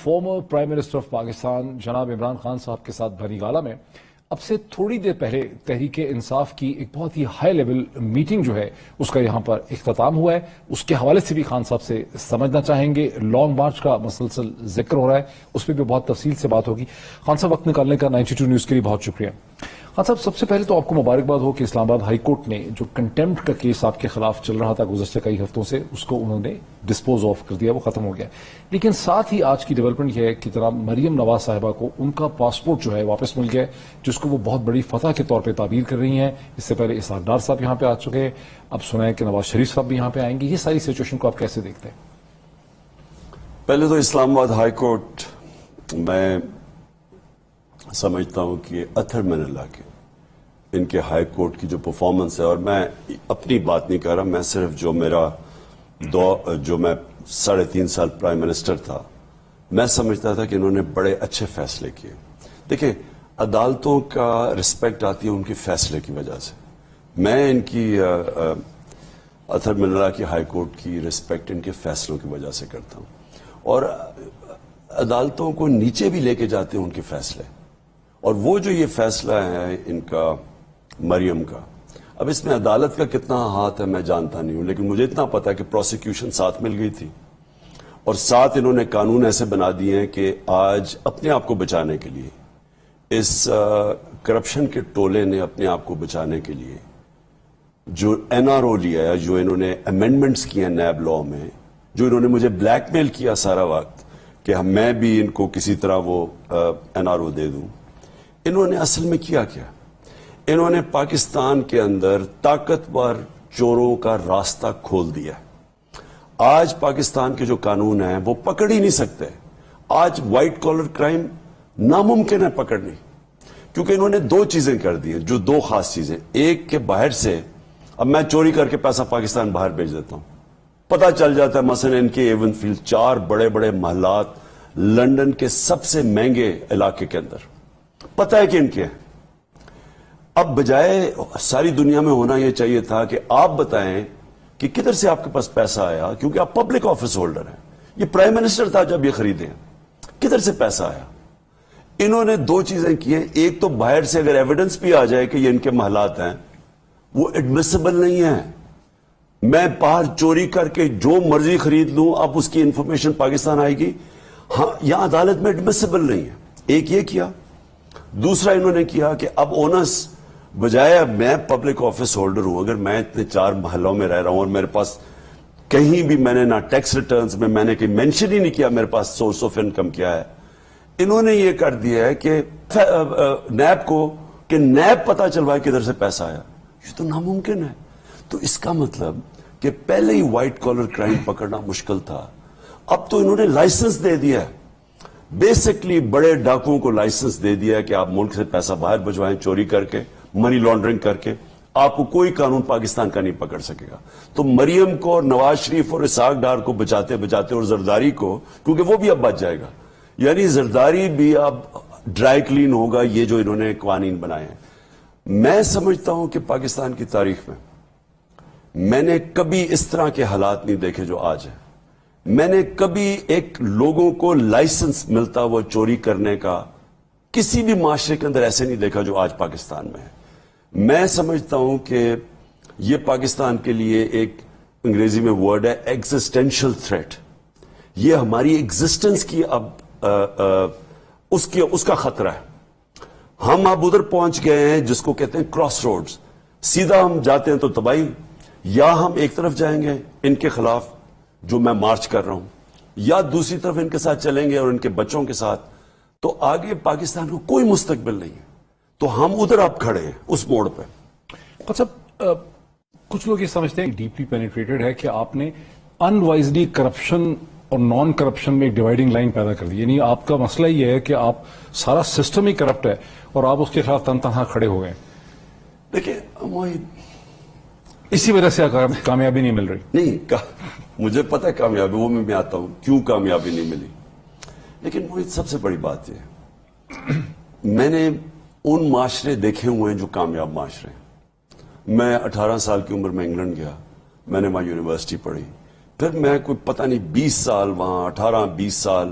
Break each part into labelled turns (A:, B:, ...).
A: Former prime minister of Pakistan جناب عمران خان صاحب کے ساتھ بھری گالا میں اب سے تھوڑی دیر پہلے تحریک انصاف کی ایک بہت ہی ہائی لیول میٹنگ جو ہے اس کا یہاں پر اختتام ہوا ہے. اس کے حوالے سے بھی خان صاحب سے سمجھنا چاہیں گے. لانگ مارچ کا مسلسل ذکر ہو رہا ہے, اس پہ بھی بہت تفصیل سے بات ہوگی. خان صاحب وقت نکالنے کا 92 نیوز کے لیے بہت شکریہ. خان صاحب سب سے پہلے تو آپ کو مبارکباد ہو کہ اسلام آباد ہائی کورٹ نے جو کنٹیمپٹ کا کیس آپ کے خلاف چل رہا تھا گزشتہ کئی ہفتوں سے, اس کو انہوں نے ڈسپوز آف کر دیا, وہ ختم ہو گیا. لیکن ساتھ ہی آج کی ڈیولپمنٹ یہ ہے کہ جناب مریم نواز صاحبہ کو ان کا پاسپورٹ جو ہے واپس مل گیا, جس کو وہ بہت بڑی فتح کے طور پہ تعبیر کر رہی ہیں. اس سے پہلے اسحاق ڈار صاحب یہاں پہ آ چکے ہیں, اب سنا ہے کہ نواز شریف صاحب بھی یہاں پہ آئیں گے. یہ ساری سچویشن کو آپ کیسے دیکھتے ہیں؟
B: پہلے تو اسلام آباد ہائی کورٹ میں سمجھتا ہوں کہ اتھر من اللہ کے ان کے ہائی کورٹ کی جو پرفارمنس ہے, اور میں اپنی بات نہیں کر رہا, میں صرف جو میرا جو میں 3.5 سال پرائم منسٹر تھا, میں سمجھتا تھا کہ انہوں نے بڑے اچھے فیصلے کیے. دیکھیں, عدالتوں کا رسپیکٹ آتی ہے ان کے فیصلے کی وجہ سے. میں ان کی اتھر من اللہ کی ہائی کورٹ کی رسپیکٹ ان کے فیصلوں کی وجہ سے کرتا ہوں, اور عدالتوں کو نیچے بھی لے کے جاتے ہیں ان کے فیصلے. اور وہ جو یہ فیصلہ ہے ان کا مریم کا, اب اس میں عدالت کا کتنا ہاتھ ہے میں جانتا نہیں ہوں, لیکن مجھے اتنا پتا ہے کہ پروسیکیوشن ساتھ مل گئی تھی, اور ساتھ انہوں نے قانون ایسے بنا دیے ہیں کہ آج اپنے آپ کو بچانے کے لیے, اس کرپشن کے ٹولے نے اپنے آپ کو بچانے کے لیے جو NRO لیا ہے, جو انہوں نے امینڈمنٹس کیے ہیں نیب لا میں, جو انہوں نے مجھے بلیک میل کیا سارا وقت کہ میں بھی ان کو کسی طرح وہ NRO دے دوں, انہوں نے اصل میں کیا کیا؟ انہوں نے پاکستان کے اندر طاقتور چوروں کا راستہ کھول دیا. آج پاکستان کے جو قانون ہیں وہ پکڑ ہی نہیں سکتے. آج وائٹ کالر کرائم ناممکن ہے پکڑنی, کیونکہ انہوں نے 2 چیزیں کر دی ہیں, جو 2 خاص چیزیں. ایک کہ باہر سے, اب میں چوری کر کے پیسہ پاکستان باہر بھیج دیتا ہوں, پتہ چل جاتا ہے مثلا ان کے ایون فیلڈ 4 بڑے بڑے محلات لندن کے سب سے مہنگے علاقے کے اندر, پتہ ہے کہ ان کے ہیں. اب بجائے ساری دنیا میں ہونا یہ چاہیے تھا کہ آپ بتائیں کہ کدھر سے آپ کے پاس پیسہ آیا, کیونکہ آپ پبلک آفس ہولڈر ہیں. یہ پرائم منسٹر تھا جب یہ خریدے, کدھر سے پیسہ آیا؟ انہوں نے 2 چیزیں کی ہیں. ایک تو باہر سے اگر ایویڈنس بھی آ جائے کہ یہ ان کے محلات ہیں, وہ ایڈمیسیبل نہیں ہے. میں باہر چوری کر کے جو مرضی خرید لوں, اب اس کی انفارمیشن پاکستان آئے گی, ہاں یہاں عدالت میں ایڈمیسیبل نہیں ہے. ایک یہ کیا. دوسرا انہوں نے کیا کہ اب اونرس, بجائے میں پبلک آفس ہولڈر ہوں, اگر میں اتنے 4 محلوں میں رہ رہا ہوں اور میرے پاس کہیں بھی میں نے نہ ٹیکس ریٹرنز میں نے کہیں مینشن ہی نہیں کیا میرے پاس سورس آف انکم کیا ہے, انہوں نے یہ کر دیا ہے کہ نیب کو کہ نیب پتا چلوائے کدھر سے پیسہ آیا. یہ تو ناممکن ہے. تو اس کا مطلب کہ پہلے ہی وائٹ کالر کرائم پکڑنا مشکل تھا, اب تو انہوں نے لائسنس دے دیا ہے. بیسکلی بڑے ڈاکوؤں کو لائسنس دے دیا ہے کہ آپ ملک سے پیسہ باہر بھجوائیں چوری کر کے, منی لانڈرنگ کر کے, آپ کو کوئی قانون پاکستان کا نہیں پکڑ سکے گا. تو مریم کو اور نواز شریف اور اسحاق ڈار کو بچاتے بچاتے, اور زرداری کو, کیونکہ وہ بھی اب بچ جائے گا, یعنی زرداری بھی اب ڈرائی کلین ہوگا. یہ جو انہوں نے قوانین بنائے ہیں, میں سمجھتا ہوں کہ پاکستان کی تاریخ میں نے کبھی اس طرح کے حالات نہیں دیکھے جو آج ہیں. میں نے کبھی ایک لوگوں کو لائسنس ملتا وہ چوری کرنے کا کسی بھی معاشرے کے اندر ایسے نہیں دیکھا جو آج پاکستان میں ہے. میں سمجھتا ہوں کہ یہ پاکستان کے لیے ایک انگریزی میں ورڈ ہے ایگزسٹینشل تھریٹ. یہ ہماری ایگزسٹنس کی اب اس کا خطرہ ہے. ہم اب ادھر پہنچ گئے ہیں جس کو کہتے ہیں کراس روڈز. سیدھا ہم جاتے ہیں تو تباہی, یا ہم ایک طرف جائیں گے ان کے خلاف جو میں مارچ کر رہا ہوں, یا دوسری طرف ان کے ساتھ چلیں گے اور ان کے بچوں کے ساتھ, تو آگے پاکستان کو کوئی مستقبل نہیں ہے. تو ہم ادھر اب کھڑے ہیں اس موڑ پہ.
A: کچھ لوگ یہ سمجھتے ہیں ڈیپلی پینیٹریٹڈ ہے کہ آپ نے ان وائزلی کرپشن اور نان کرپشن میں ایک ڈیوائڈنگ لائن پیدا کر دی. یعنی آپ کا مسئلہ یہ ہے کہ آپ سارا سسٹم ہی کرپٹ ہے اور آپ اس کے خلاف تن تنہا کھڑے ہو گئے.
B: دیکھیے
A: اسی وجہ سے کامیابی نہیں مل رہی.
B: نہیں, مجھے پتا ہے کامیابی, وہ میں آتا ہوں کیوں کامیابی نہیں ملی. لیکن وہ سب سے بڑی بات یہ, میں نے ان معاشرے دیکھے ہوئے ہیں جو کامیاب معاشرے. میں 18 سال کی عمر میں انگلینڈ گیا, میں نے وہاں یونیورسٹی پڑھی, پھر میں کوئی پتہ نہیں 20 سال وہاں, 18-20 سال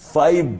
B: $5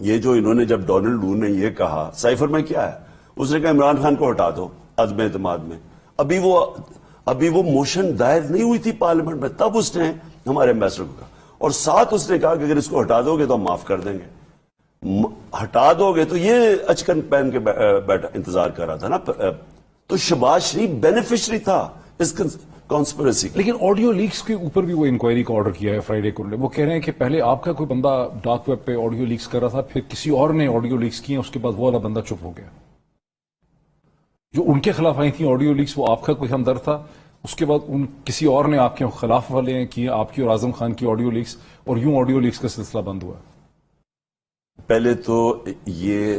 B: یہ جو انہوں نے جب ڈونلڈ لو نے یہ کہا سائفر میں کیا ہے, اس نے کہا عمران خان کو ہٹا دو عدم اعتماد میں. ابھی وہ موشن دائر نہیں ہوئی تھی پارلیمنٹ میں, تب اس نے ہمارے ایمبیسڈر کو کہا, اور ساتھ اس نے کہا کہ اگر اس کو ہٹا دو گے تو ہم معاف کر دیں گے. ہٹا دو گے تو یہ اچکن پہن کے بیٹھا انتظار کر رہا تھا نا. تو شہباز شریف بینیفیشری تھا اس کانسپریسی کا.
A: لیکن آڈیو لیکس کے اوپر بھی وہ انکوائری کا آرڈر کیا ہے فرائیڈے کو. وہ کہہ رہے ہیں کہ پہلے آپ کا کوئی بندہ ڈارک ویب پہ آڈیو لیکس کر رہا تھا, پھر کسی اور نے آڈیو لیکس کیے, اس کے بعد وہ والا بندہ چپ ہو گیا. جو ان کے خلاف آئی تھیں آڈیو لیکس وہ آپ کا کوئی ہمدرد تھا, اس کے بعد کسی اور نے آپ کے خلاف والے ہیں کیے, آپ کی اور اعظم خان کی آڈیو لیکس, اور یوں آڈیو لیکس کا سلسلہ بند ہوا.
B: پہلے تو یہ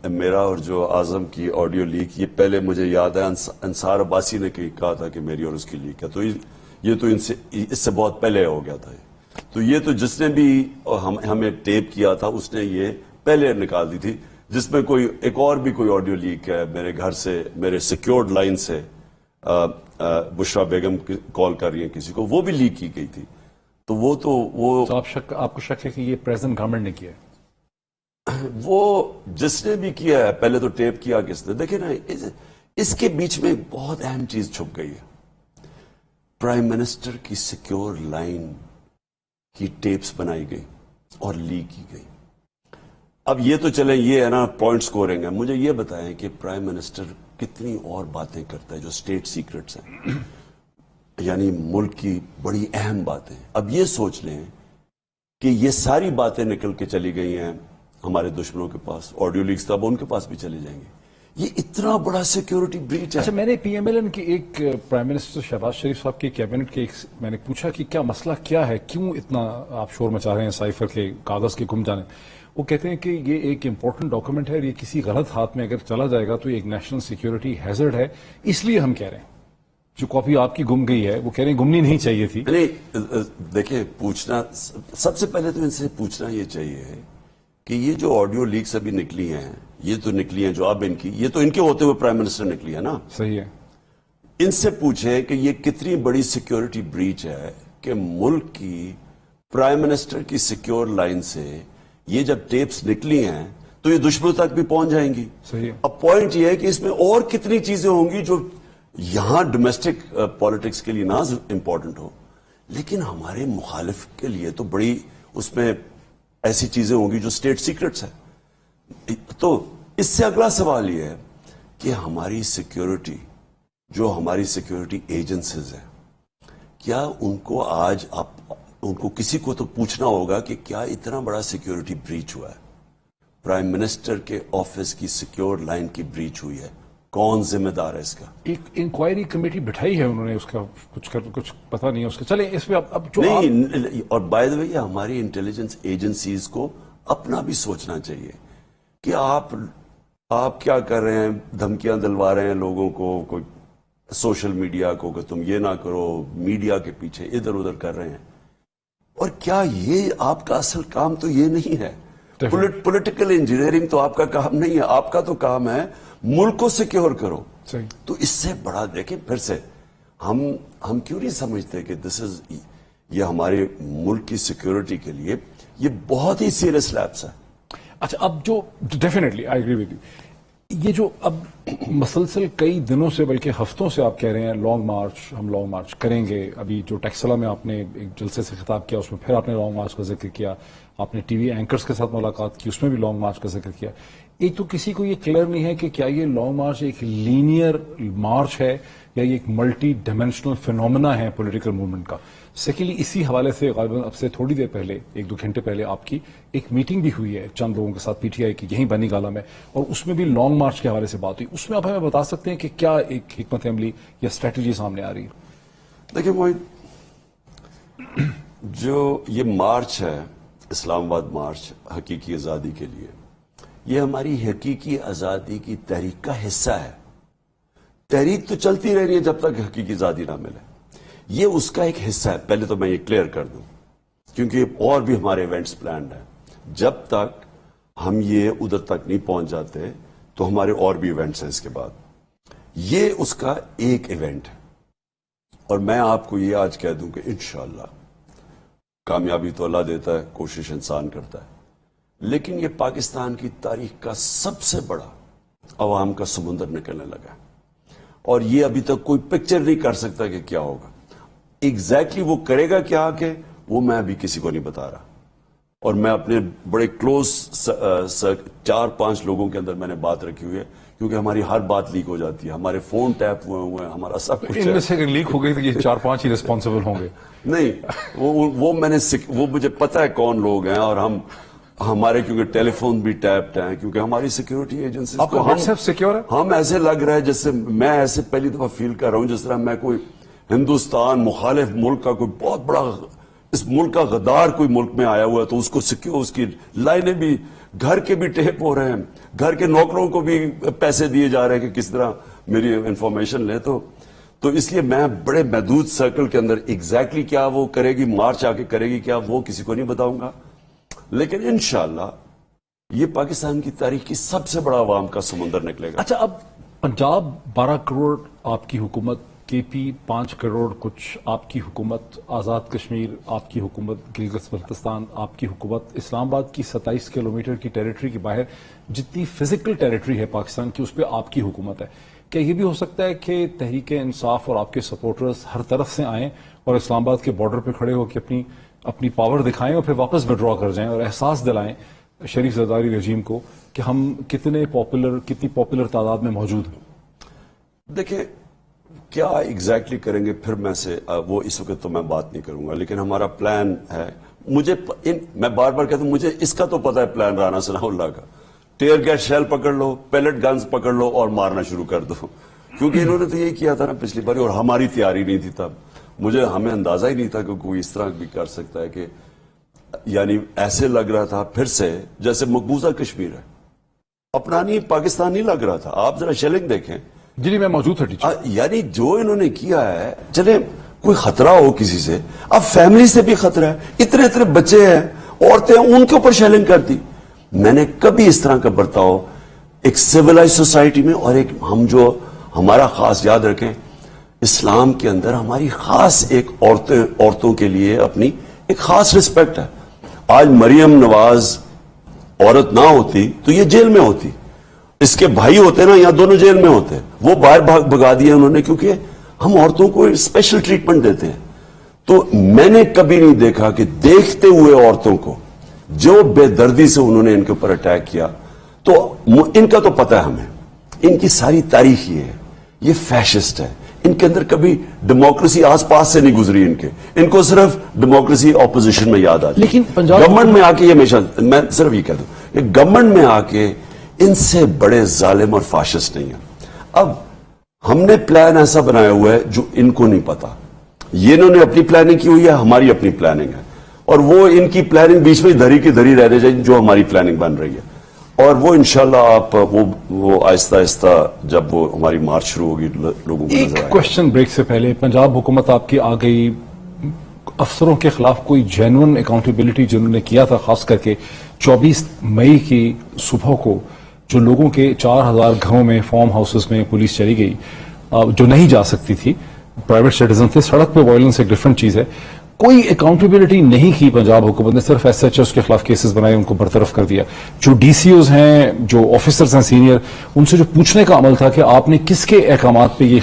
B: میرا اور جو اعظم کی آڈیو لیک, یہ پہلے مجھے یاد ہے انصار عباسی نے کہا تھا کہ میری اور اس کی لیک ہے, تو یہ تو اس سے بہت پہلے ہو گیا تھا. تو یہ تو جس نے بھی ہمیں ٹیپ کیا تھا اس نے یہ پہلے نکال دی تھی. جس میں کوئی ایک اور بھی کوئی آڈیو لیک ہے میرے گھر سے, میرے سیکیورڈ لائن سے بشرا بیگم کال کر رہی ہیں کسی کو, وہ بھی لیک کی گئی تھی. تو وہ
A: آپ کو شک ہے کہ یہ پریزنٹ گورنمنٹ نے کیا ہے؟
B: وہ جس نے بھی کیا ہے, پہلے تو ٹیپ کیا کس نے. دیکھیں نا, اس کے بیچ میں بہت اہم چیز چھپ گئی ہے. پرائم منسٹر کی سیکیور لائن کی ٹیپس بنائی گئی اور لیک کی گئی. اب یہ تو چلیں, یہ ہے نا پوائنٹ سکورنگ ہے. مجھے یہ بتائیں کہ پرائم منسٹر کتنی اور باتیں کرتا ہے جو اسٹیٹ سیکرٹس ہیں, یعنی ملک کی بڑی اہم باتیں. اب یہ سوچ لیں کہ یہ ساری باتیں نکل کے چلی گئی ہیں ہمارے دشمنوں کے پاس, آڈیو لیکس تو اب ان کے پاس بھی چلے جائیں گے. یہ اتنا بڑا سیکیورٹی بریچ ہے.
A: اچھا, میں نے پی ایم ایل این کی ایک پرائم منسٹر شہباز شریف صاحب کی کیبنٹ کے میں نے پوچھا کہ کیا مسئلہ کیا ہے, کیوں اتنا آپ شور مچا رہے ہیں سائفر کے کاغذ کے گم جانے. وہ کہتے ہیں کہ یہ ایک امپورٹنٹ ڈاکومنٹ ہے اور یہ کسی غلط ہاتھ میں اگر چلا جائے گا تو یہ ایک نیشنل سیکیورٹی ہیزرڈ ہے, اس لیے ہم کہہ رہے ہیں. جو کاپی آپ کی گم گئی ہے وہ کہہ رہے ہیں گمنی نہیں چاہیے تھی.
B: دیکھیں, پوچھنا سب سے پہلے تو ان سے پوچھنا یہ چاہیے کہ یہ جو آڈیو لیکس ابھی نکلی ہیں, یہ تو نکلی ہیں جو اب ان کی, یہ تو ان کے ہوتے ہوئے پرائم منسٹر نکلی ہے نا.
A: صحیح ہے.
B: ان سے پوچھیں کہ یہ کتنی بڑی سیکیورٹی بریچ ہے کہ ملک کی پرائم منسٹر کی سیکیور لائن سے یہ جب ٹیپس نکلی ہیں تو یہ دشمنوں تک بھی پہنچ جائیں گی.
A: صحیح ہے.
B: اب پوائنٹ یہ ہے کہ اس میں اور کتنی چیزیں ہوں گی جو یہاں ڈومیسٹک پالیٹکس کے لیے نہ امپورٹنٹ ہو, لیکن ہمارے مخالف کے لیے تو بڑی اس میں ایسی چیزیں ہوں گی جو اسٹیٹ سیکرٹس ہیں. تو اس سے اگلا سوال یہ ہے کہ ہماری سیکیورٹی, جو ہماری سیکیورٹی ایجنسیز ہیں, کیا ان کو آج ان کو کسی کو تو پوچھنا ہوگا کہ کیا اتنا بڑا سیکیورٹی بریچ ہوا ہے, پرائم منسٹر کے آفس کی سیکیور لائن کی بریچ ہوئی ہے, کون ذمہ دار ہے اس کا؟
A: ایک انکوائری کمیٹی بٹھائی ہے انہوں نے, اس کا کچھ پتہ نہیں ہے اس کا. چلیں اس میں اب جو
B: نہیں, اور بائی دا وے ہماری انٹیلیجنس ایجنسیز کو اپنا بھی سوچنا چاہیے کہ آپ کیا کر رہے ہیں, دھمکیاں دلوا رہے ہیں لوگوں کو, کوئی سوشل میڈیا کو کہ تم یہ نہ کرو, میڈیا کے پیچھے ادھر ادھر کر رہے ہیں, اور کیا یہ آپ کا اصل کام تو یہ نہیں ہے. پولیٹیکل انجینئرنگ تو آپ کا کام نہیں ہے, آپ کا تو کام ہے ملک کو سیکیور کرو. تو اس سے بڑا دیکھیں, پھر سے ہم کیوں نہیں سمجھتے کہ یہ ہمارے ملک کی سیکیورٹی کے لیے یہ بہت ہی سیریس لیپس ہے.
A: اچھا, اب جو definitely I agree with you, یہ جو اب مسلسل کئی دنوں سے بلکہ ہفتوں سے آپ کہہ رہے ہیں ہم لانگ مارچ کریں گے. ابھی جو ٹیکسلا میں آپ نے ایک جلسے سے خطاب کیا اس میں پھر آپ نے لانگ مارچ کا ذکر کیا, آپ نے ٹی وی اینکرز کے ساتھ ملاقات کی اس میں بھی لانگ مارچ کا ذکر کیا. ایک تو کسی کو یہ کلیئر نہیں ہے کہ کیا یہ لانگ مارچ ایک لینئر مارچ ہے یا یہ ایک ملٹی ڈائمینشنل فینومنا ہے پولیٹیکل موومنٹ کا. سیکنڈلی, اسی حوالے سے غالباً اب سے تھوڑی دیر پہلے, 1-2 گھنٹے پہلے آپ کی ایک میٹنگ بھی ہوئی ہے چند لوگوں کے ساتھ پی ٹی آئی کی, یہیں بنی گالا میں, اور اس میں بھی لانگ مارچ کے حوالے سے بات ہوئی. اس میں آپ ہمیں بتا سکتے ہیں کہ کیا ایک حکمت عملی یا اسٹریٹجی سامنے آ رہی ہے؟
B: دیکھیں موہن, جو یہ مارچ ہے, اسلام آباد مارچ حقیقی آزادی کے لیے, یہ ہماری حقیقی آزادی کی تحریک کا حصہ ہے. تحریک تو چلتی رہی ہے جب تک حقیقی آزادی نہ ملے, یہ اس کا ایک حصہ ہے. پہلے تو میں یہ کلیئر کر دوں کیونکہ اور بھی ہمارے ایونٹس پلانڈ ہیں. جب تک ہم یہ ادھر تک نہیں پہنچ جاتے تو ہمارے اور بھی ایونٹس ہیں اس کے بعد. یہ اس کا ایک ایونٹ ہے, اور میں آپ کو یہ آج کہہ دوں کہ انشاءاللہ کامیابی تو اللہ دیتا ہے, کوشش انسان کرتا ہے. لیکن یہ پاکستان کی تاریخ کا سب سے بڑا عوام کا سمندر نکلنے لگا ہے، اور یہ ابھی تک کوئی پکچر نہیں کر سکتا کہ کیا ہوگا ایگزیکٹلی وہ کرے گا کیا آگے، وہ میں ابھی کسی کو نہیں بتا رہا. اور میں اپنے بڑے کلوز 4-5 لوگوں کے اندر میں نے بات رکھی ہوئی ہے، کیونکہ ہماری ہر بات لیک ہو جاتی ہے، ہمارے فون ٹیپ ہوئے ہیں، ہمارا سب کچھ.
A: ان میں سے اگر لیک ہو گئی تو یہ 4-5 ہی ریسپانسبل ہوں گے.
B: نہیں، وہ میں نے وہ مجھے پتا ہے کون لوگ ہیں، اور ہمارے کیونکہ ٹیلی فون بھی ٹیپڈ ہیں، کیونکہ ہماری سیکیورٹی ایجنسیز
A: آپ کا واٹس ایپ سیکیور ہے؟
B: ہم ایسے لگ رہا ہے جیسے میں ایسے پہلی دفعہ فیل کر رہا ہوں جس طرح میں کوئی ہندوستان مخالف ملک کا کوئی بہت بڑا، اس ملک کا غدار کوئی ملک میں آیا ہوا ہے، تو اس کو اس کی لائنیں بھی، گھر کے بھی ٹیپ ہو رہے ہیں، گھر کے نوکروں کو بھی پیسے دیے جا رہے ہیں کہ کس طرح میری انفارمیشن لے. تو اس لیے میں بڑے محدود سرکل کے اندر ایگزیکٹلی کیا وہ کرے گی، مارچ آ کے کرے گی کیا، وہ کسی کو نہیں بتاؤں گا. لیکن انشاءاللہ یہ پاکستان کی تاریخ کی سب سے بڑا عوام کا سمندر نکلے گا.
A: اچھا، اب پنجاب 12 کروڑ آپ کی حکومت، کے پی 5 کروڑ کچھ آپ کی حکومت، آزاد کشمیر آپ کی حکومت، گلگت بلتستان آپ کی حکومت، اسلام آباد کی 27 کلومیٹر کی ٹیریٹری کے باہر جتنی فزیکل ٹیریٹری ہے پاکستان کی، اس پہ آپ کی حکومت ہے. کیا یہ بھی ہو سکتا ہے کہ تحریک انصاف اور آپ کے سپورٹرز ہر طرف سے آئیں اور اسلام آباد کے بارڈر پہ کھڑے ہو کے اپنی پاور دکھائیں اور پھر واپس وڈرا کر جائیں اور احساس دلائیں شریف زرداری رجیم کو کہ ہم کتنی پاپولر تعداد میں موجود ہیں؟
B: دیکھیں کیا ایگزیکٹلی کریں گے پھر وہ اس وقت تو میں بات نہیں کروں گا، لیکن ہمارا پلان ہے. میں بار بار کہتا ہوں مجھے اس کا تو پتا ہے پلان رانا ثناء اللہ کا، ٹیئر گیس شیل پکڑ لو، پیلٹ گنز پکڑ لو اور مارنا شروع کر دو، کیونکہ انہوں نے تو یہی کیا تھا نا پچھلی بار، اور ہماری تیاری نہیں تھی تب. ہمیں اندازہ ہی نہیں تھا کہ کوئی اس طرح بھی کر سکتا ہے، کہ یعنی ایسے لگ رہا تھا پھر سے جیسے مقبوضہ کشمیر ہے، اپنا نہیں پاکستان نہیں لگ رہا تھا. آپ ذرا شیلنگ دیکھیں.
A: جی میں موجود تھا.
B: یعنی جو انہوں نے کیا ہے، چلے کوئی خطرہ ہو کسی سے، اب فیملی سے بھی خطرہ ہے، اتنے بچے ہیں، عورتیں، ان کے اوپر شیلنگ کر دی. میں نے کبھی اس طرح کا برتاؤ ایک سیولائز سوسائٹی میں، اور ایک ہمارا خاص یاد رکھیں اسلام کے اندر ہماری خاص ایک عورتوں کے لیے اپنی ایک خاص رسپیکٹ ہے. آج مریم نواز عورت نہ ہوتی تو یہ جیل میں ہوتی، اس کے بھائی ہوتے نا، یا دونوں جیل میں ہوتے، وہ باہر بھگا دیا انہوں نے، کیونکہ ہم عورتوں کو اسپیشل ٹریٹمنٹ دیتے ہیں. تو میں نے کبھی نہیں دیکھا کہ دیکھتے ہوئے عورتوں کو جو بے دردی سے انہوں نے ان کے اوپر اٹیک کیا. تو ان کا تو پتہ ہے ہمیں، ان کی ساری تاریخ یہ ہے، یہ فیشسٹ ہے، ان کے اندر کبھی ڈیموکریسی آس پاس سے نہیں گزری. ان کو صرف ڈیموکریسی اپوزیشن میں یاد آتی.
A: لیکن
B: گورنمنٹ میں آ کے یہ ہمیشہ، میں صرف یہ کہہ دوں کہ گورنمنٹ میں آ کے ان سے بڑے ظالم اور فاشسٹ نہیں ہیں. اب ہم نے پلان ایسا بنایا ہوا ہے جو ان کو نہیں پتا. یہ انہوں نے اپنی پلاننگ کی ہوئی ہے، ہماری اپنی پلاننگ ہے، اور وہ ان کی پلاننگ بیچ میں دھری کی دھری رہنے چاہیے جو ہماری پلاننگ بن رہی ہے. اور وہ انشاءاللہ آپ وہ آہستہ آہستہ جب وہ ہماری مارچ شروع ہوگی لوگوں کو
A: ایک کوشچن بریک سے پہلے، پنجاب حکومت آپ کی آ گئی، افسروں کے خلاف کوئی جینون اکاؤنٹیبلٹی جنہوں نے کیا تھا، خاص کر کے 24 مئی کی صبح کو جو لوگوں کے 4000 گھروں میں، فارم ہاؤسز میں پولیس چلی گئی جو نہیں جا سکتی تھی، پرائیویٹ سٹیزن تھے، سڑک پہ وائلنس ایک ڈفرنٹ چیز ہے، کوئی اکاؤنٹیبلٹی نہیں کی پنجاب حکومت نے، صرف ایس ایچ اوز کے خلاف کیسز بنائے، ان کو برطرف کر دیا. جو ڈی سی اوز ہیں، جو آفیسرز ہیں سینئر، ان سے جو پوچھنے کا عمل تھا کہ آپ نے کس کے احکامات پہ یہ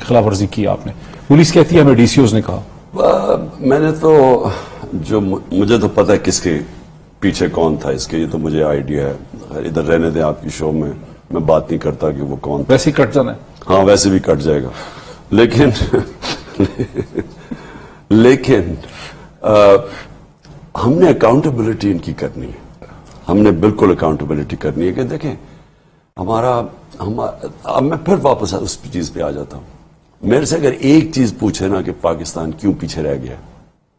A: خلاف ورزی کی، آپ نے، پولیس کہتی ہے ہمیں ڈی سی اوز نے کہا.
B: میں نے تو مجھے تو پتا ہے کس کے پیچھے کون تھا اس کے، یہ تو مجھے آئیڈیا ہے. ادھر رہنے دیں آپ کی شو میں بات نہیں کرتا کہ وہ کون تھا.
A: ویسے ہی کٹ جانا ہے.
B: ہاں ویسے بھی کٹ جائے گا، لیکن ہم نے اکاؤنٹیبلٹی ان کی کرنی ہے، ہم نے بالکل اکاؤنٹیبلٹی کرنی ہے. کہ دیکھیں اب میں پھر واپس اس چیز پہ آ جاتا ہوں. میرے سے اگر ایک چیز پوچھے نا کہ پاکستان کیوں پیچھے رہ گیا،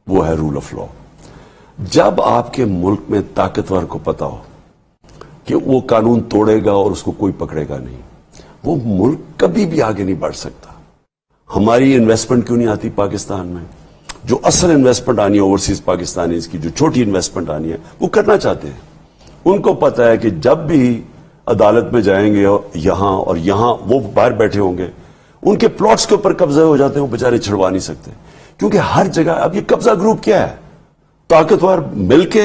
B: وہ ہے رول آف لا. جب آپ کے ملک میں طاقتور کو پتا ہو کہ وہ قانون توڑے گا اور اس کو کوئی پکڑے گا نہیں، وہ ملک کبھی بھی آگے نہیں بڑھ سکتا. ہماری انویسٹمنٹ کیوں نہیں آتی پاکستان میں؟ جو اصل انویسٹمنٹ آنی ہے اوورسیز پاکستانیز کی، جو چھوٹی انویسٹمنٹ آنی ہے، وہ کرنا چاہتے ہیں. ان کو پتا ہے کہ جب بھی عدالت میں جائیں گے یہاں اور یہاں، وہ باہر بیٹھے ہوں گے، ان کے پلاٹس کے اوپر قبضے ہو جاتے ہیں، وہ بیچارے چھڑوا نہیں سکتے. کیونکہ ہر جگہ اب یہ قبضہ گروپ کیا ہے؟ طاقتور مل کے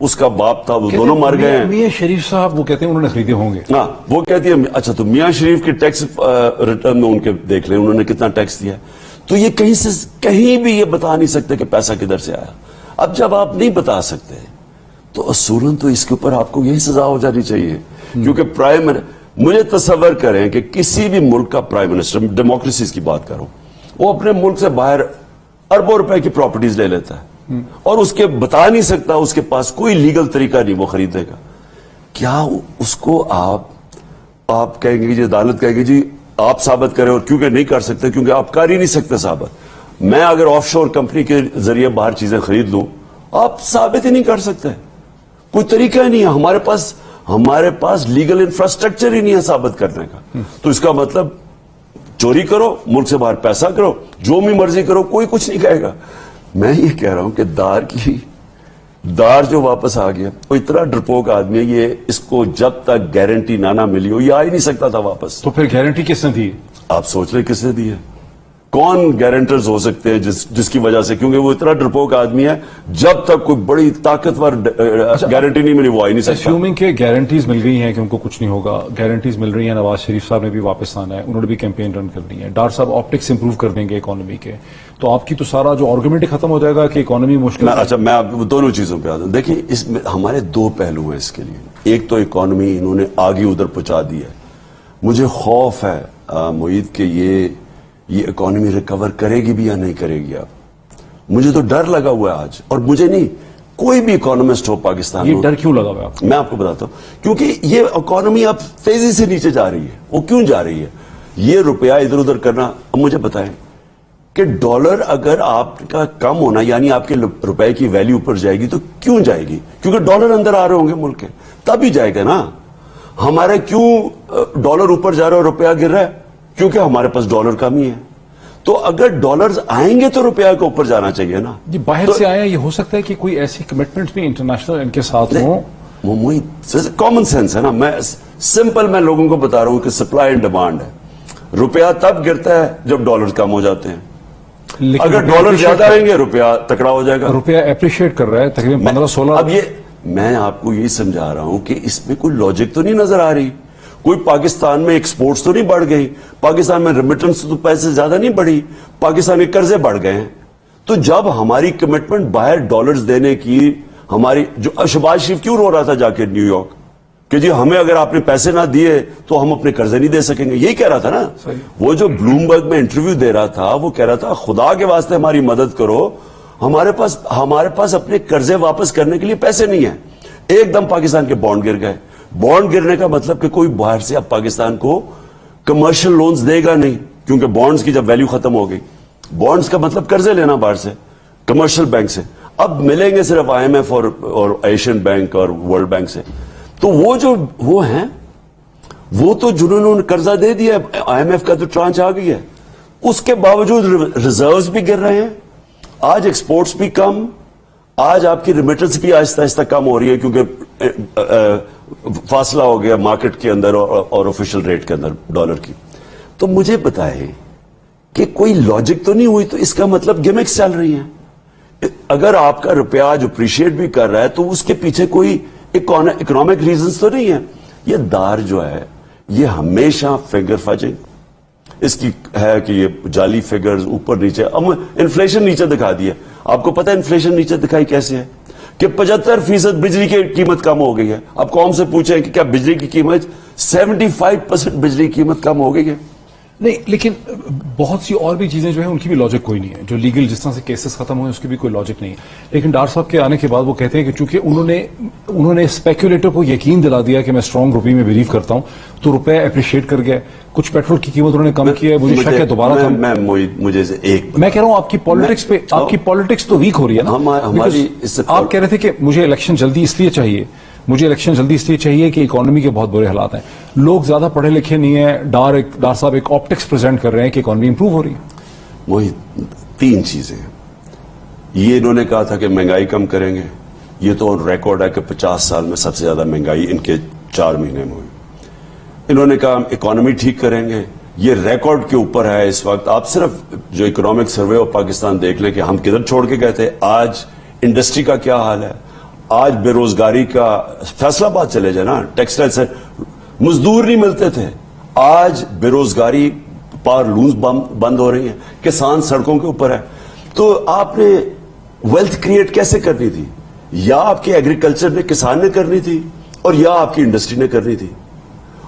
B: اس کا باپ تھا, وہ دونوں مر گئے ہیں.
A: میاں شریف صاحب وہ کہتے ہیں انہوں نے خریدے ہوں گے.
B: ہاں وہ کہتی ہے اچھا تو میاں شریف کے ٹیکس ریٹرن میں ان کے دیکھ لیں انہوں نے کتنا ٹیکس دیا. تو یہ کہیں بھی یہ بتا نہیں سکتے کہ پیسہ کدھر سے آیا. اب جب آپ نہیں بتا سکتے تو اصولاً تو اس کے اوپر آپ کو یہی سزا ہو جانی چاہیے. کیونکہ مجھے تصور کریں کہ کسی بھی ملک کا پرائم منسٹر, ڈیموکریسیز کی بات کروں, وہ اپنے ملک سے باہر اربوں روپے کی پراپرٹیز لے لیتا ہے اور اس کے بتا نہیں سکتا, اس کے پاس کوئی لیگل طریقہ نہیں وہ خریدے گا. کیا اس کو آپ کہیں گے جی, عدالت کہے گی جی آپ ثابت کریں, اور کیونکہ نہیں کر سکتے کیونکہ آپ کر ہی نہیں سکتے ثابت. میں اگر آف شور کمپنی کے ذریعے باہر چیزیں خرید لوں, آپ ثابت ہی نہیں کر سکتے, کوئی طریقہ ہی نہیں ہے. ہمارے پاس لیگل انفراسٹرکچر ہی نہیں ہے ثابت کرنے کا. تو اس کا مطلب چوری کرو, ملک سے باہر پیسہ کرو, جو بھی مرضی کرو, کوئی کچھ نہیں کہے گا. میں یہ کہہ رہا ہوں کہ دار جو واپس آ گیا وہ اتنا ڈرپوک آدمی ہے, یہ اس کو جب تک گارنٹی نہ ملی ہو یہ آ ہی نہیں سکتا تھا واپس.
A: تو پھر گارنٹی کس نے دی؟ آپ
B: سوچ رہے کس نے دی ہے؟ کون گارنٹرز ہو سکتے ہیں جس کی وجہ سے, کیونکہ وہ اتنا ڈرپوک آدمی ہے, جب تک کوئی بڑی طاقتور گارنٹی نہیں ملی وہ آ ہی نہیں سکتا.
A: اسیومنگ کہ گارنٹیز مل گئی ہیں کہ ان کو کچھ نہیں ہوگا, گارنٹیز مل رہی ہیں, نواز شریف صاحب نے بھی واپس آنا ہے, انہوں نے بھی کیمپین رن کرنی ہے, ڈار صاحب آپٹکس امپروو کر دیں گے اکانومی کے, تو آپ کی تو سارا جو آرگومنٹ ختم ہو جائے گا کہ اکانومی مشکل.
B: اچھا میں آپ دونوں چیزوں پہ آتا ہوں. دیکھیں اس میں ہمارے دو پہلو ہیں اس کے لیے. ایک تو اکانومی انہوں نے آگے ادھر پہنچا دی ہے. مجھے خوف ہے معید کہ یہ اکانومی ریکور کرے گی بھی یا نہیں کرے گی. اب مجھے تو ڈر لگا ہوا ہے آج, اور مجھے نہیں, کوئی بھی اکانومسٹ ہو پاکستان میں.
A: یہ ڈر کیوں لگا ہوا ہے؟
B: میں آپ کو بتاتا ہوں, کیونکہ یہ اکانومی اب تیزی سے نیچے جا رہی ہے. وہ کیوں جا رہی ہے؟ یہ روپیہ ادھر ادھر کرنا. اب مجھے بتائیں کہ ڈالر اگر آپ کا کم ہونا یعنی آپ کے روپے کی ویلیو اوپر جائے گی تو کیوں جائے گی؟ کیونکہ ڈالر اندر آ رہے ہوں گے ملک کے, تب ہی جائے گا نا. ہمارے کیوں ڈالر اوپر جا رہا ہے اور روپیہ گر رہا ہے؟ کیونکہ ہمارے پاس ڈالر کم ہی ہے. تو اگر ڈالرز آئیں گے تو روپیہ کے اوپر جانا چاہیے نا.
A: جی باہر سے آیا, یہ ہو سکتا ہے کہ کوئی ایسی کمٹمنٹ بھی انٹرنیشنل ان کے ساتھ ہوں.
B: کامن سینس ہے نا. میں لوگوں کو بتا رہا ہوں کہ سپلائی اینڈ ڈیمانڈ ہے. روپیہ تب گرتا ہے جب ڈالر کم ہو جاتے ہیں. اگر ڈالر زیادہ آئیں گے روپیہ تکڑا ہو جائے گا.
A: روپیہ اپریشیٹ کر رہا ہے تقریباً 15-16.
B: اب یہ میں آپ کو یہی سمجھا رہا ہوں کہ اس میں کوئی لاجک تو نہیں نظر آ رہی. کوئی پاکستان میں ایکسپورٹس تو نہیں بڑھ گئی, پاکستان میں ریمیٹنس تو پیسے زیادہ نہیں بڑھی, پاکستان کے قرضے بڑھ گئے ہیں. تو جب ہماری کمٹمنٹ باہر ڈالرز دینے کی, ہماری جو شہباز شریف کیوں رو رہا تھا جا کے نیو یارک کہ جی ہمیں اگر آپ نے پیسے نہ دیے تو ہم اپنے قرضے نہیں دے سکیں گے, یہی کہہ رہا تھا نا. وہ جو بلومبرگ میں انٹرویو دے رہا تھا وہ کہہ رہا تھا خدا کے واسطے ہماری مدد کرو, ہمارے پاس اپنے قرضے واپس کرنے کے لیے پیسے نہیں ہیں. ایک دم پاکستان کے بانڈ گر گئے. بانڈ گرنے کا مطلب کہ کوئی باہر سے اب پاکستان کو کمرشل لونز دے گا نہیں, کیونکہ بانڈز کی جب ویلیو ختم ہو گئی. بانڈز کا مطلب قرضے لینا باہر سے, کمرشل بینک سے. اب ملیں گے صرف IMF اور ایشین بینک اور ورلڈ بینک سے. تو وہ ہیں وہ تو جنہوں نے قرضہ دے دیا, IMF کا تو ٹرانچ آ گئی ہے, اس کے باوجود ریزروز بھی گر رہے ہیں. آج ایکسپورٹس بھی کم, آج آپ کی ریمیٹنس بھی آہستہ آہستہ کم ہو رہی ہے کیونکہ فاصلہ ہو گیا مارکیٹ کے اندر اور آفیشل ریٹ کے اندر ڈالر کی. تو مجھے بتائیں کہ کوئی لاجک تو نہیں ہوئی, تو اس کا مطلب گیمکس چل رہی ہیں. اگر آپ کا روپیہ آج اپریشیٹ بھی کر رہا ہے تو اس کے پیچھے کوئی اکنامک ریزنز تو نہیں ہے. یہ دار جو ہے یہ ہمیشہ فگر فجنگ اس کی ہے کہ یہ جعلی فگرز اوپر نیچے. اب انفلیشن نیچے دکھا دی ہے. آپ کو پتہ ہے انفلیشن نیچے دکھائی کیسے ہے کہ 75% بجلی کی قیمت کم ہو گئی ہے. اب قوم سے پوچھیں کہ کیا بجلی کی قیمت 75% بجلی کی قیمت کم ہو گئی ہے؟
A: نہیں, لیکن بہت سی اور بھی چیزیں جو ہیں ان کی بھی لاجک کوئی نہیں ہے. جو لیگل جس طرح سے کیسز ختم ہوئے اس کی بھی کوئی لاجک نہیں ہے. لیکن ڈار صاحب کے آنے کے بعد وہ کہتے ہیں کہ چونکہ انہوں نے اسپیکولیٹر کو یقین دلا دیا کہ میں اسٹرانگ روپی میں بلیو کرتا ہوں تو روپے اپریشیٹ کر گیا. کچھ پیٹرول کی قیمت انہوں نے کم کی ہے, مجھے شک ہے دوبارہ کم. میں کہہ رہا ہوں آپ کی پالیٹکس پہ, آپ کی پالیٹکس تو ویک ہو رہی ہے نا. آپ کہہ رہے تھے کہ مجھے الیکشن جلدی اس لیے چاہیے کہ اکانومی کے بہت برے حالات ہیں, لوگ زیادہ پڑھے لکھے نہیں ہیں. ڈار صاحب ایک آپٹکس پریزنٹ کر رہے ہیں کہ اکانومی امپروو ہو رہی ہے.
B: وہی 3 چیزیں. یہ انہوں نے کہا تھا کہ مہنگائی کم کریں گے, یہ تو ریکارڈ ہے کہ 50 سال میں سب سے زیادہ مہنگائی ان کے 4 مہینے میں ہوئی. انہوں نے کہا ہم اکانومی ٹھیک کریں گے, یہ ریکارڈ کے اوپر ہے اس وقت. آپ صرف جو اکنامک سروے آف پاکستان دیکھ لیں کہ ہم کدھر چھوڑ کے گئے تھے, آج انڈسٹری کا کیا حال ہے, آج بے روزگاری کا فیصلہ باد چلے جائے نا, ٹیکسٹائل سے مزدور نہیں ملتے تھے, آج بے روزگاری پار لونز بند ہو رہی ہیں, کسان سڑکوں کے اوپر ہے. تو آپ نے ویلتھ کریٹ کیسے کرنی تھی؟ یا آپ کے ایگریکلچر نے, کسان نے کرنی تھی, اور یا آپ کی انڈسٹری نے کرنی تھی.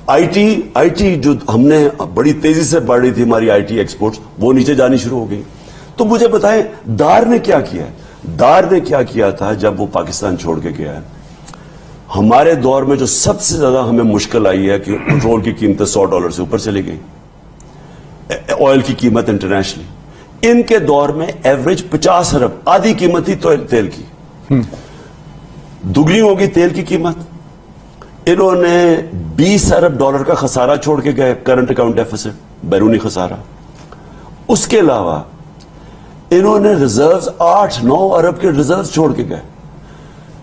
B: آئی ٹی جو ہم نے بڑی تیزی سے بڑھ رہی تھی ہماری آئی ٹی ایکسپورٹس, وہ نیچے جانی شروع ہو گئی. تو مجھے بتائیں دار نے کیا کیا ہے؟ دار نے کیا کیا تھا جب وہ پاکستان چھوڑ کے گیا ہے؟ ہمارے دور میں جو سب سے زیادہ ہمیں مشکل آئی ہے کہ پیٹرول کی قیمتیں $100 سے اوپر چلی گئی, آئل کی قیمت انٹرنیشنلی. ان کے دور میں ایوریج 50 ارب, آدھی قیمت تھی تیل کی, دگنی ہوگی تیل کی قیمت. انہوں نے $20 ارب کا خسارہ چھوڑ کے گئے, کرنٹ اکاؤنٹ ڈیفیسٹ, بیرونی خسارہ. اس کے علاوہ انہوں نے ریزروز 8-9 ارب کے ریزروز چھوڑ کے گئے.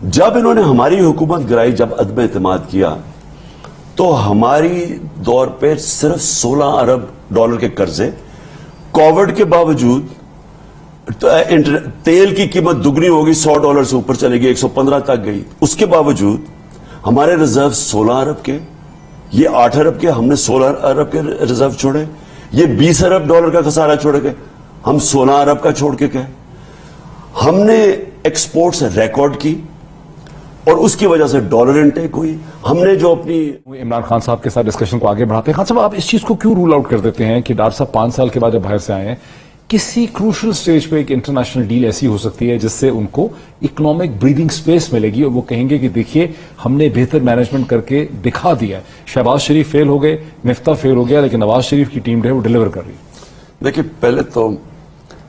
B: جب انہوں نے ہماری حکومت گرائی, جب عدم اعتماد کیا, تو ہماری دور پہ صرف $16 ارب کے قرضے, کووڈ کے باوجود تیل کی قیمت دگنی ہوگی, $100 سے اوپر چلے گی, 115 تک گئی. اس کے باوجود ہمارے ریزرو 16 ارب کے, یہ 8 ارب کے, ہم نے 16 ارب کے ریزرو چھوڑے. یہ $20 ارب کا خسارہ چھوڑ گئے, ہم 16 ارب کا چھوڑ کے گئے. ہم نے ایکسپورٹس ریکارڈ کی اور اس کی وجہ سے ڈالر انٹیک ہوئی. ہم نے جو اپنی
A: عمران خان صاحب کے ساتھ ڈسکشن کو آگے بڑھاتے ہیں. خان صاحب, آپ اس چیز کو کیوں رول آؤٹ کر دیتے ہیں کہ ڈاکٹر صاحب 5 سال کے بعد جب باہر سے آئے ہیں, کسی کروشل سٹیج پہ ایک انٹرنیشنل ڈیل ایسی ہو سکتی ہے جس سے ان کو اکنامک بریدنگ سپیس ملے گی, اور وہ کہیں گے کہ دیکھیے ہم نے بہتر مینجمنٹ کر کے دکھا دیا ہے. شہباز شریف فیل ہو گئے, مفتاح فیل ہو گیا, لیکن نواز شریف کی ٹیم جو ہے وہ ڈیلیور کر رہی ہے.
B: دیکھیں, پہلے تو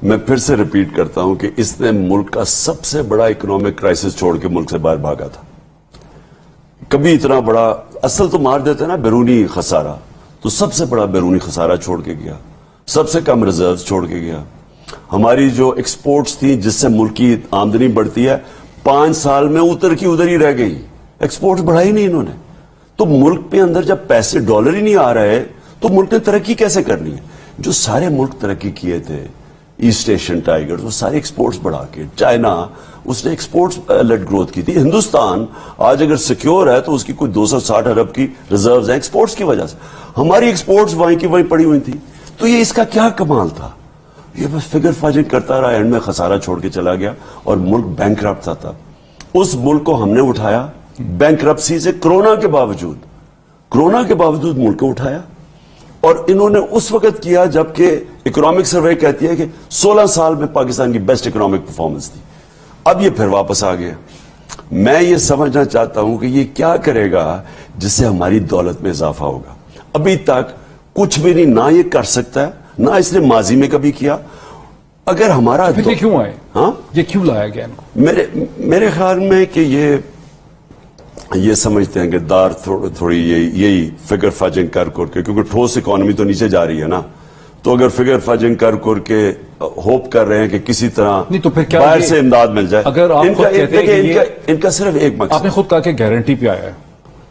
B: میں پھر سے ریپیٹ کرتا ہوں کہ اس نے ملک کا سب سے بڑا اکنامک کرائسس چھوڑ کے ملک سے باہر بھاگا تھا. کبھی اتنا بڑا, اصل تو مار دیتے نا بیرونی خسارہ, تو سب سے بڑا بیرونی خسارہ چھوڑ کے گیا, سب سے کم ریزروز چھوڑ کے گیا. ہماری جو ایکسپورٹس تھی جس سے ملک کی آمدنی بڑھتی ہے, 5 سال میں ادھر کی ادھر ہی رہ گئی. ایکسپورٹس بڑھائی نہیں انہوں نے. تو ملک پہ اندر جب پیسے ڈالر ہی نہیں آ رہے تو ملک نے ترقی کیسے کرنی ہے؟ جو سارے ملک ترقی کیے تھے, ایسٹ ایشین ٹائیگر, وہ سارے ایکسپورٹس بڑھا کے, چائنا اس نے ایکسپورٹس لیڈ گروتھ کی تھی. ہندوستان آج اگر سیکیور ہے تو اس کی کوئی 260 ارب کی ریزروز ہیں ایکسپورٹس کی وجہ سے. ہماری ایکسپورٹس وہیں کی وہیں پڑی ہوئی تھی. تو یہ اس کا کیا کمال تھا؟ یہ بس فگر فاجنگ کرتا رہا, اینڈ میں خسارہ چھوڑ کے چلا گیا اور ملک بینکرپٹ تھا. اس ملک کو ہم نے اٹھایا بینکرپسی سے, کورونا کے باوجود ملک کو اٹھایا. اور انہوں نے اس وقت کیا جبکہ اکنامک سروے کہتی ہے کہ 16 سال میں پاکستان کی بیسٹ اکنامک پرفارمنس تھی. اب یہ پھر واپس آ گیا. میں یہ سمجھنا چاہتا ہوں کہ یہ کیا کرے گا جس سے ہماری دولت میں اضافہ ہوگا. ابھی تک کچھ بھی نہیں, نہ یہ کر سکتا ہے, نہ اس نے ماضی میں کبھی کیا. اگر ہمارا
A: یہ کیوں آئے,
B: ہاں
A: یہ کیوں لایا گیا ان کو؟
B: میرے خیال میں کہ یہ سمجھتے ہیں کہ دار تھوڑی یہی فگر فاجنگ کر کے, کیونکہ ٹھوس اکانومی تو نیچے جا رہی ہے نا, تو اگر فگر فاجنگ کر کے ہوپ کر رہے ہیں کہ کسی طرح باہر سے امداد مل جائے.
A: اگر
B: ان کا صرف ایک مقصد,
A: آپ نے خود کہا کہ گارنٹی پہ آیا ہے,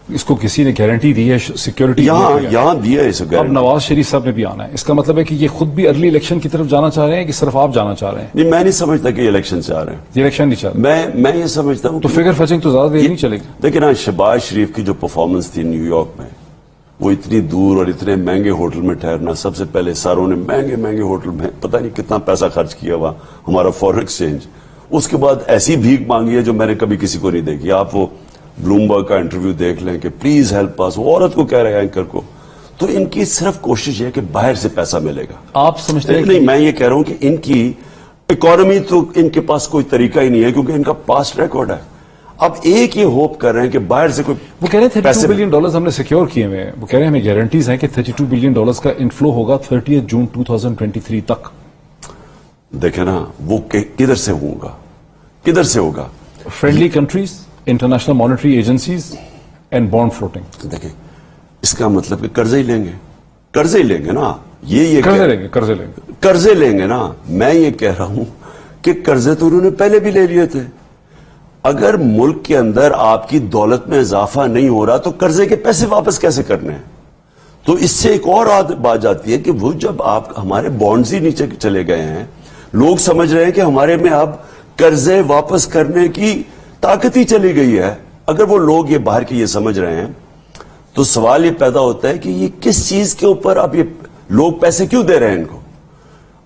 A: اس کو کسی نے گارنٹی دی ہے, سیکیورٹی
B: یہاں دی ہے.
A: اب نواز شریف صاحب نے بھی آنا ہے, اس کا مطلب ہے کہ یہ خود بھی ارلی الیکشن کی طرف جانا چاہ رہے ہیں کہ صرف آپ جانا چاہ رہے ہیں؟
B: نہیں, میں نہیں سمجھتا کہ یہ الیکشن چاہ رہے ہیں.
A: یہ الیکشن نہیں چاہ رہے.
B: میں یہ سمجھتا ہوں
A: تو فگر فاجنگ تو زیادہ دیر نہیں چلے گی.
B: لیکن آج شہباز شریف کی جو پرفارمنس تھی نیو یارک میں, وہ اتنی دور اور اتنے مہنگے ہوٹل میں ٹھہرنا, سب سے پہلے ساروں نے مہنگے ہوٹل میں پتہ نہیں کتنا پیسہ خرچ کیا ہوا, ہمارا فورن ایکسچینج. اس کے بعد ایسی بھیک مانگی ہے جو میں نے کبھی کسی کو نہیں دیکھی. آپ وہ بلومبرگ کا انٹرویو دیکھ لیں کہ پلیز ہیلپ اس, وہ عورت کو کہہ رہے ہیں اینکر کو. تو ان کی صرف کوشش ہے کہ باہر سے پیسہ ملے گا.
A: آپ سمجھتے ہیں؟
B: نہیں, میں یہ کہہ رہا ہوں کہ ان کی اکانومی تو ان کے پاس کوئی طریقہ ہی نہیں ہے, کیونکہ ان کا پاسٹ ریکارڈ ہے. اب ایک یہ ہوپ کر رہے ہیں کہ باہر سے کوئی,
A: وہ کہہ رہے ہیں $32 بلین ہم نے سیکیور کیے ہوئے ہیں. وہ کہہ رہے ہیں ہمیں گارنٹیز ہیں کہ $32 بلین کا انفلو ہوگا 30 جون 2023 تک.
B: دیکھیں نا, وہ کدھر سے ہوگا؟
A: Friendly countries, international monetary agencies and bond floating.
B: دیکھیں, اس کا مطلب کہ قرضے ہی لیں گے نا. قرضے لیں گے نا. میں یہ کہہ رہا ہوں کہ قرضے تو انہوں نے پہلے بھی لے لیے تھے. اگر ملک کے اندر آپ کی دولت میں اضافہ نہیں ہو رہا تو قرضے کے پیسے واپس کیسے کرنے ہیں؟ تو اس سے ایک اور بات جاتی ہے کہ وہ جب آپ ہمارے بانڈز ہی نیچے چلے گئے ہیں, لوگ سمجھ رہے ہیں کہ ہمارے میں اب قرضے واپس کرنے کی طاقت ہی چلی گئی ہے. اگر وہ لوگ یہ باہر کے یہ سمجھ رہے ہیں تو سوال یہ پیدا ہوتا ہے کہ یہ کس چیز کے اوپر اب یہ لوگ پیسے کیوں دے رہے ہیں ان کو.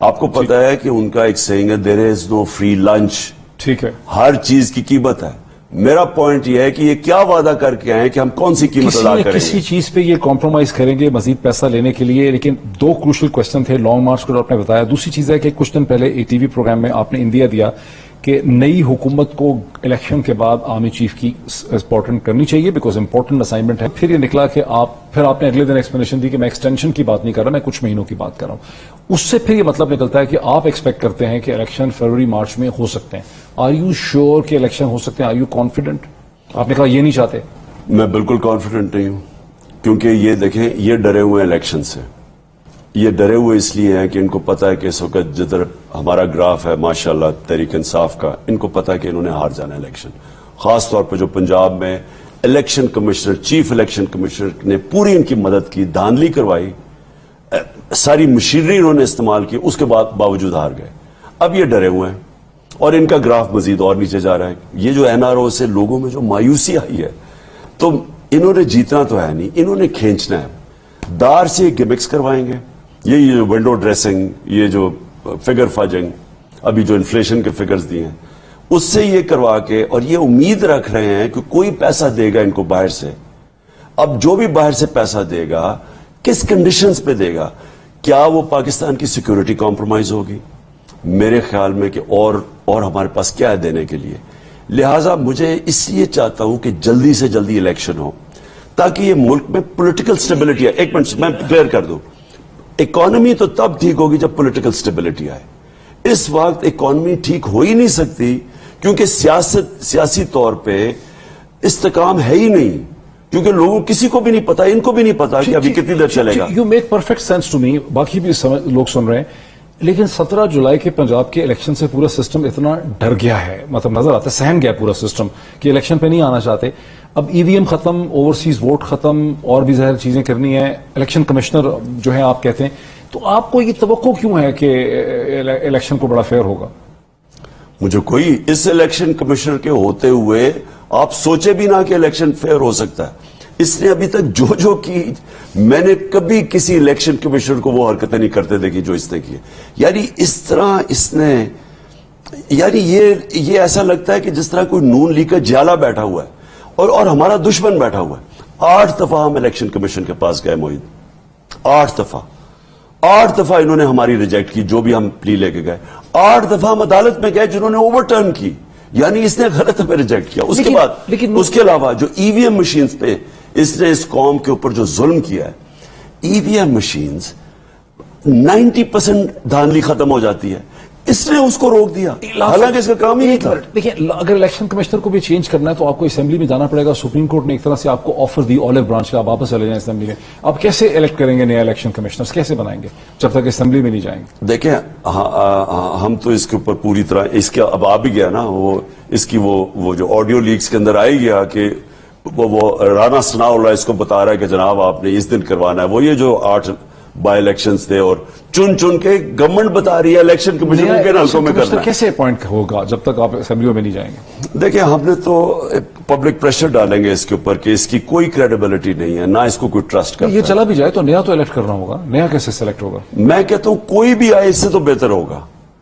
B: آپ کو پتا ہے کہ ان کا ایک سینگ ہے, دیر از نو فری لنچ.
A: ٹھیک ہے,
B: ہر چیز کی قیمت ہے. میرا پوائنٹ یہ ہے کہ یہ کیا وعدہ کر کے آئے کہ ہم کون سی قیمت ادا کریں گے.
A: کسی چیز پہ یہ کمپرومائز کریں گے مزید پیسہ لینے کے لیے. لیکن دو کروشل کوشچن تھے, لانگ مارچ کو آپ نے بتایا. دوسری چیز ہے کہ کچھ دن پہلے ایک ٹی وی پروگرام میں آپ نے اندیا دیا کہ نئی حکومت کو الیکشن کے بعد آرمی چیف کی امپورٹنٹ کرنی چاہیے بیکاز امپورٹنٹ اسائنمنٹ ہے. پھر یہ نکلا کہ آپ نے اگلے دن ایکسپلینیشن دی کہ میں ایکسٹینشن کی بات نہیں کر رہا, میں کچھ مہینوں کی بات کر رہا ہوں. اس سے پھر یہ مطلب نکلتا ہے کہ آپ ایکسپیکٹ کرتے ہیں کہ الیکشن فروری مارچ میں ہو سکتے ہیں. آر یو شیور کہ الیکشن ہو سکتے ہیں؟ Are you confident? آپ نے کہا یہ نہیں چاہتے.
B: میں بالکل کانفیڈنٹ نہیں ہوں, کیونکہ یہ دیکھیں یہ ڈرے ہوئے ہیں الیکشن سے. یہ ڈرے ہوئے اس لیے ہیں کہ ان کو پتا ہے کہ اس وقت جدھر ہمارا گراف ہے ماشاءاللہ تحریک انصاف کا, ان کو پتا ہے کہ انہوں نے ہار جانا الیکشن. خاص طور پہ جو پنجاب میں election commissioner, chief election commissioner نے پوری ان کی مدد کی, دھاندلی کروائی, ساری مشینری انہوں نے استعمال کی, اس کے باوجود ہار گئے. اب یہ ڈرے ہوئے ہیں اور ان کا گراف مزید اور نیچے جا رہا ہے. یہ جو این آر او سے لوگوں میں جو مایوسی آئی ہے, تو انہوں نے جیتنا تو ہے نہیں, انہوں نے کھینچنا ہے. دار سے گمکس کروائیں گے, یہ جو ونڈو ڈریسنگ, یہ جو فگر فجنگ, ابھی جو انفلیشن کے فگرز دیے ہیں اس سے یہ کروا کے, اور یہ امید رکھ رہے ہیں کہ کوئی پیسہ دے گا ان کو باہر سے. اب جو بھی باہر سے پیسہ دے گا کس کنڈیشنز پہ دے گا؟ کیا وہ پاکستان کی سیکیورٹی کمپرومائز ہوگی؟ میرے خیال میں کہ اور ہمارے پاس کیا ہے دینے کے لیے. لہٰذا مجھے اس لیے چاہتا ہوں کہ جلدی سے جلدی الیکشن ہو تاکہ یہ ملک میں پولیٹیکل سٹیبلٹی ہے. ایک منٹ میں کلیئر کر دوں, اکانومی تو تب ٹھیک ہوگی جب پولیٹیکل سٹیبلٹی آئے. اس وقت اکانومی ٹھیک ہو ہی نہیں سکتی کیونکہ سیاسی طور پہ استحکام ہے ہی نہیں, کیونکہ لوگوں کسی کو بھی نہیں پتا, ان کو بھی نہیں پتا کہ ابھی کتنی دیر چلے گا.
A: You make perfect sense to me, باقی بھی لوگ سن رہے ہیں. لیکن 17 جولائی کے پنجاب کے الیکشن سے پورا سسٹم اتنا ڈر گیا ہے, مطلب نظر آتا ہے سہم گیا پورا سسٹم کہ الیکشن پہ نہیں آنا چاہتے. اب ای وی ایم ختم, اوورسیز ووٹ ختم, اور بھی ظاہر چیزیں کرنی ہیں. الیکشن کمشنر جو ہیں آپ کہتے ہیں, تو آپ کو یہ توقع کیوں ہے کہ الیکشن کو بڑا فیئر ہوگا؟
B: مجھے کوئی اس الیکشن کمشنر کے ہوتے ہوئے آپ سوچے بھی نہ کہ الیکشن فیئر ہو سکتا ہے. اس نے ابھی تک جو کی, میں نے کبھی کسی الیکشن کمشنر کو وہ حرکتیں نہیں کرتے دیکھی جو اس نے کی. یعنی اس طرح اس نے, یعنی یہ ایسا لگتا ہے کہ جس طرح کوئی نون لیگ کا جالا بیٹھا ہوا ہے اور ہمارا دشمن بیٹھا ہوا ہے. 8 دفعہ ہم الیکشن کمیشن کے پاس گئے موید, 8 دفعہ انہوں نے ہماری ریجیکٹ کی جو بھی ہم پلی لے کے گئے. 8 دفعہ ہم عدالت میں گئے جنہوں نے اوور ٹرن کی, یعنی اس نے غلط ہمیں ریجیکٹ کیا. اس کے بعد اس کے علاوہ جو ای وی ایم مشینز پہ اس نے اس قوم کے اوپر جو ظلم کیا ہے, ای وی ایم مشینز 90% دھاندلی ختم ہو جاتی ہے, اس نے اس کو روک دیا حالانکہ اس کا کام ہی نہیں تھا.
A: دیکھیں, اگر الیکشن کمشنر کو بھی چینج کرنا ہے تو آپ کو اسمبلی میں جانا پڑے گا. سپریم کورٹ نے ایک طرح سے آپ کو آفر دی اولیو برانچ کا, آپ واپس چلے جائیں اسمبلی میں. آپ کیسے الیکٹ کریں گے نیا الیکشن کمشنر, کیسے بنائیں گے جب تک اسمبلی میں نہیں جائیں گے؟
B: دیکھیں ہم تو اس کے اوپر پوری طرح اس کے اب آ بھی گیا نا, وہ اس کی وہ جو آڈیو لیکس کے اندر آئی گیا کہ وہ رانا ثناء اللہ اس کو بتا رہا ہے کہ جناب آپ نے اس دن کروانا ہے. وہ یہ جو 8 بائی الیکشنز تھے اور چن کے گورنمنٹ بتا رہی ہے الیکشن کمیشن کے حلقوں میں کرنا ہے.
A: کیسے اپوائنٹ ہوگا جب تک آپ اسمبلیوں میں نہیں جائیں گے؟
B: دیکھیں ہم نے تو پبلک پریشر ڈالیں گے اس کے اوپر کہ اس کی کوئی کریڈیبلٹی نہیں ہے, نہ اس کو کوئی ٹرسٹ کرتا ہے.
A: یہ چلا بھی جائے تو نیا تو الیکٹ کرنا ہوگا, نیا کیسے سلیکٹ ہوگا؟
B: میں کہتا ہوں کوئی بھی آئے اس سے تو بہتر ہوگا,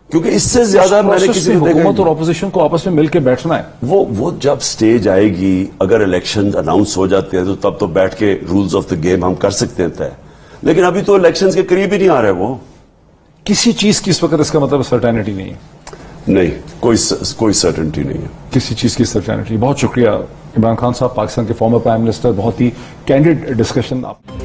B: کیونکہ اس سے زیادہ میں نے کسی
A: حکومت اور اپوزیشن کو آپس میں مل کے بیٹھنا ہے.
B: وہ جب سٹیج آئے گی, اگر الیکشن اناؤنس ہو جاتے ہیں تو تب تو بیٹھ کے رولز آف دا گیم ہم کر سکتے ہیں طے, لیکن ابھی تو الیکشنز کے قریب ہی نہیں آ رہے. وہ
A: کسی چیز کی اس وقت اس کا مطلب سرٹینٹی نہیں ہے.
B: نہیں, کوئی سرٹنٹی نہیں ہے
A: کسی چیز کی سرٹینٹی. بہت شکریہ عمران خان صاحب, پاکستان کے فارمر پرائم منسٹر. بہت ہی کینڈیڈ ڈسکشن آپ